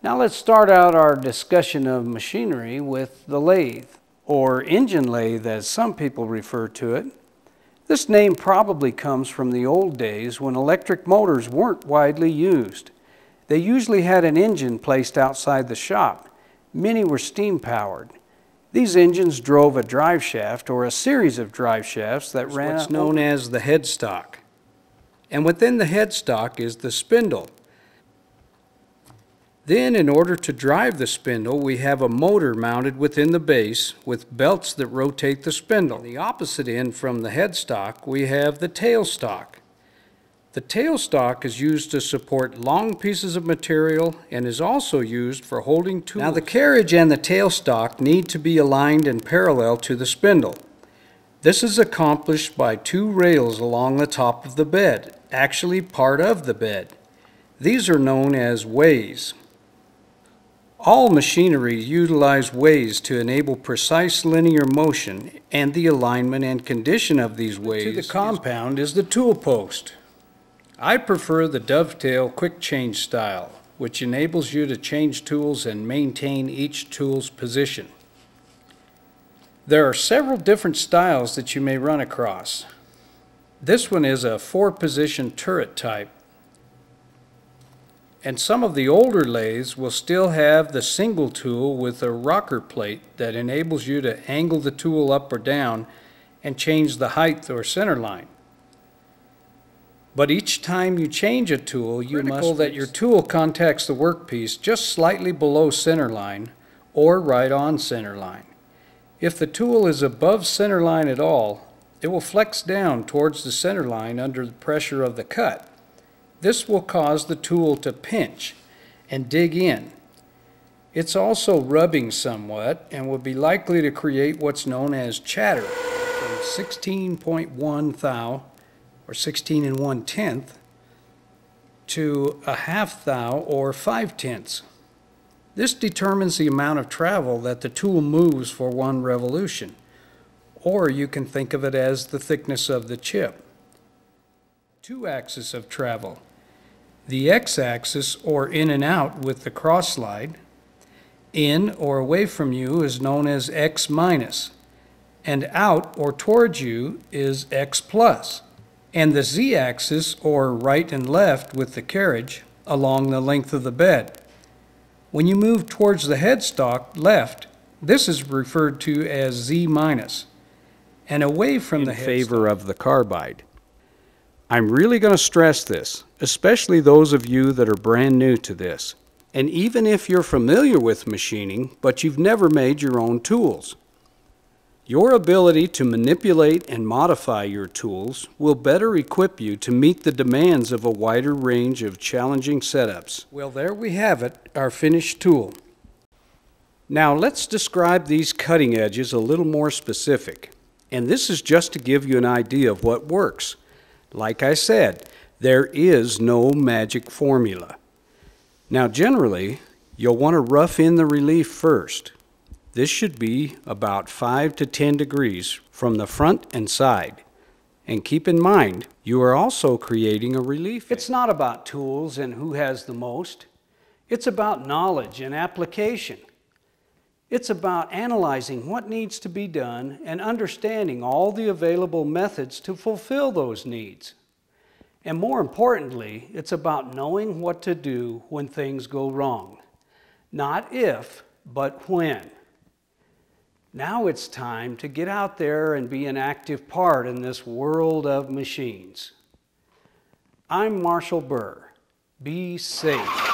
Now let's start out our discussion of machinery with the lathe, or engine lathe as some people refer to it. This name probably comes from the old days when electric motors weren't widely used. They usually had an engine placed outside the shop. Many were steam powered. These engines drove a drive shaft or a series of drive shafts that ran what's known as the headstock. And within the headstock is the spindle. Then, in order to drive the spindle, we have a motor mounted within the base with belts that rotate the spindle. On the opposite end from the headstock, we have the tailstock. The tailstock is used to support long pieces of material and is also used for holding tools. Now, the carriage and the tailstock need to be aligned and parallel to the spindle. This is accomplished by two rails along the top of the bed, actually part of the bed. These are known as ways. All machinery utilize ways to enable precise linear motion, and the alignment and condition of these ways to the compound is the tool post. I prefer the dovetail quick change style, which enables you to change tools and maintain each tool's position. There are several different styles that you may run across. This one is a 4-position turret type. And some of the older lathes will still have the single tool with a rocker plate that enables you to angle the tool up or down and change the height or center line. But each time you change a tool, you must that your tool contacts the workpiece just slightly below center line or right on center line. If the tool is above center line at all, it will flex down towards the center line under the pressure of the cut. This will cause the tool to pinch and dig in. It's also rubbing somewhat and will be likely to create what's known as chatter from 16.1 thou or 16 1/10 to a half thou or 5/10. This determines the amount of travel that the tool moves for one revolution, or you can think of it as the thickness of the chip. Two axes of travel. The x-axis, or in and out with the cross slide, in or away from you is known as x minus, and out or towards you is x plus, and the z-axis, or right and left with the carriage, along the length of the bed. When you move towards the headstock left, this is referred to as z minus, and away from the headstock in favor of the carbide. I'm really going to stress this, especially those of you that are brand new to this. And even if you're familiar with machining, but you've never made your own tools. Your ability to manipulate and modify your tools will better equip you to meet the demands of a wider range of challenging setups. Well, there we have it, our finished tool. Now let's describe these cutting edges a little more specific. And this is just to give you an idea of what works. Like I said, there is no magic formula. Now generally, you'll want to rough in the relief first. This should be about 5 to 10 degrees from the front and side. And keep in mind, you are also creating a relief. It's not about tools and who has the most. It's about knowledge and application. It's about analyzing what needs to be done and understanding all the available methods to fulfill those needs. And more importantly, it's about knowing what to do when things go wrong. Not if, but when. Now it's time to get out there and be an active part in this world of machines. I'm Marshall Burr. Be safe.